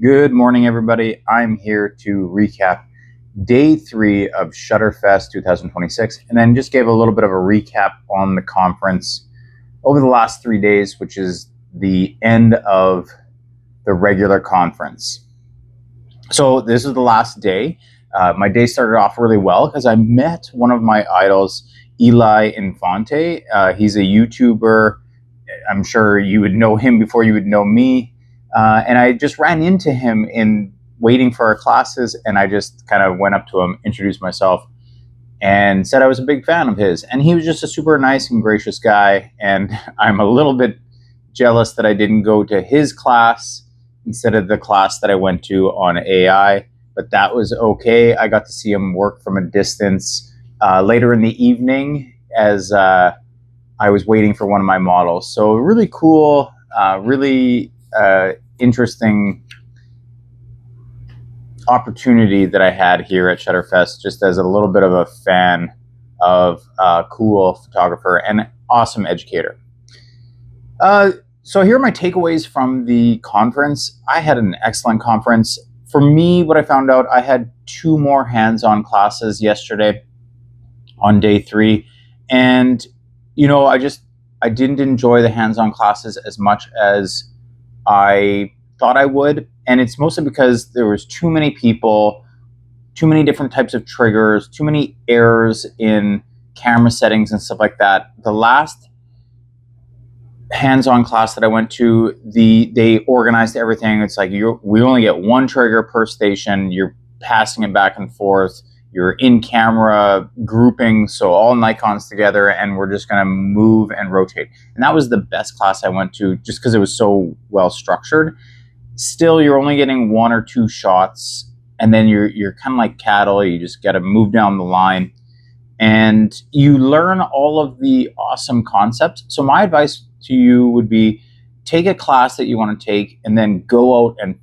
Good morning, everybody. I'm here to recap day 3 of Shutterfest 2026, and then just gave a little bit of a recap on the conference over the last 3 days, which is the end of the regular conference. So this is the last day. My day started off really well because I met one of my idols, Eli Infante. He's a YouTuber. I'm sure you would know him before you would know me. And I just ran into him in waiting for our classes, and I just kind of went up to him, introduced myself, and said I was a big fan of his. And he was just a super nice and gracious guy. And I'm a little bit jealous that I didn't go to his class instead of the class that I went to on AI, but that was okay. I got to see him work from a distance later in the evening as I was waiting for one of my models. So really cool, really interesting opportunity that I had here at Shutterfest, just as a little bit of a fan of a cool photographer and awesome educator. So here are my takeaways from the conference. I had an excellent conference. For me, what I found out, I had 2 more hands-on classes yesterday on day 3, and I didn't enjoy the hands-on classes as much as I thought I would, and it's mostly because there was too many people, too many different types of triggers, too many errors in camera settings and stuff like that. The last hands-on class that I went to, they organized everything. It's like we only get 1 trigger per station. You're passing it back and forth. You're in camera grouping, so all Nikons together, and we're just going to move and rotate. And that was the best class I went to, just because it was so well structured. Still, you're only getting 1 or 2 shots, and then you're kind of like cattle. You just got to move down the line, and you learn all of the awesome concepts. So my advice to you would be, take a class that you want to take, and then go out and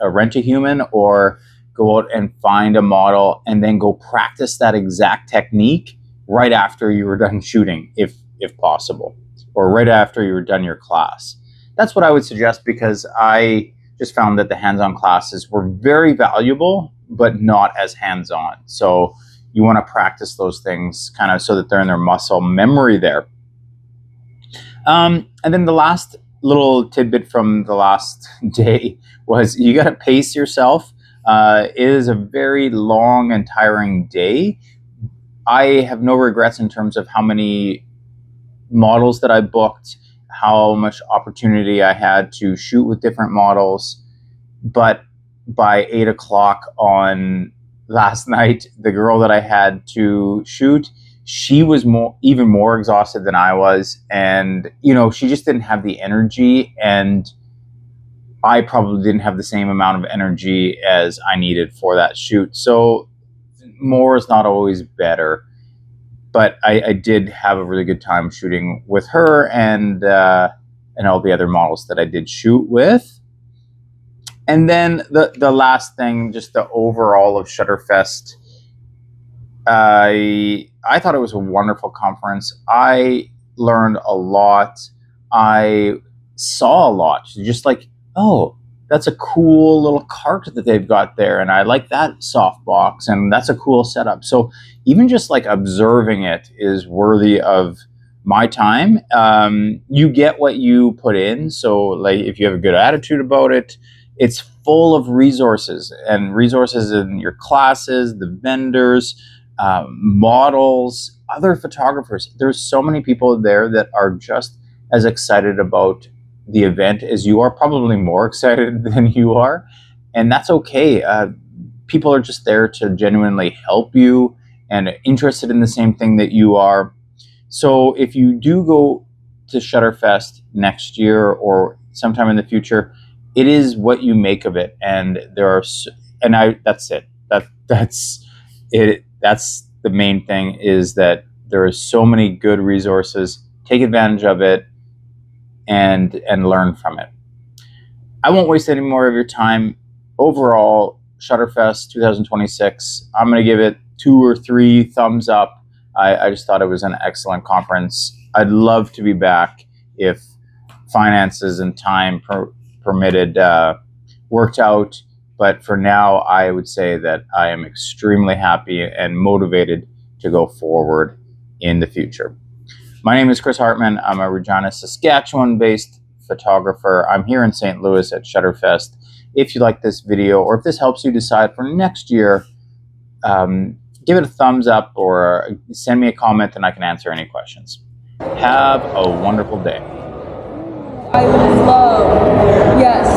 rent a human, or go out and find a model, and then go practice that exact technique right after you were done shooting, if possible, or right after you were done your class. That's what I would suggest, because I just found that the hands-on classes were very valuable, but not as hands-on. So you want to practice those things kind of so that they're in their muscle memory there. And then the last little tidbit from the last day was, you got to pace yourself. It is a very long and tiring day. I have no regrets in terms of how many models that I booked, how much opportunity I had to shoot with different models. But by 8 o'clock on last night, the girl that I had to shoot, she was even more exhausted than I was. And, she just didn't have the energy, and I probably didn't have the same amount of energy as I needed for that shoot. So more is not always better. But I did have a really good time shooting with her and all the other models that I did shoot with. And then the last thing, just the overall of Shutterfest, I thought it was a wonderful conference. I learned a lot. I saw a lot. Just like, oh, that's a cool little cart that they've got there, and I like that softbox, and that's a cool setup. So even just like observing it is worthy of my time. You get what you put in. So like, if you have a good attitude about it, it's full of resources, and resources in your classes, the vendors, models, other photographers. There's so many people there that are just as excited about the event as you are, probably more excited than you are, and that's okay. People are just there to genuinely help you and interested in the same thing that you are. So if you do go to Shutterfest next year or sometime in the future, it is what you make of it. And that's it. That's it. That's the main thing, is that there are so many good resources. Take advantage of it and learn from it. I won't waste any more of your time. Overall, Shutterfest 2026, I'm going to give it 2 or 3 thumbs up. I just thought it was an excellent conference. I'd love to be back if finances and time permitted worked out. But for now, I would say that I am extremely happy and motivated to go forward in the future. My name is Chris Hartman. I'm a Regina, Saskatchewan-based photographer. I'm here in St. Louis at Shutterfest. If you like this video, or if this helps you decide for next year, give it a thumbs up or send me a comment and I can answer any questions. Have a wonderful day. I would love, yes.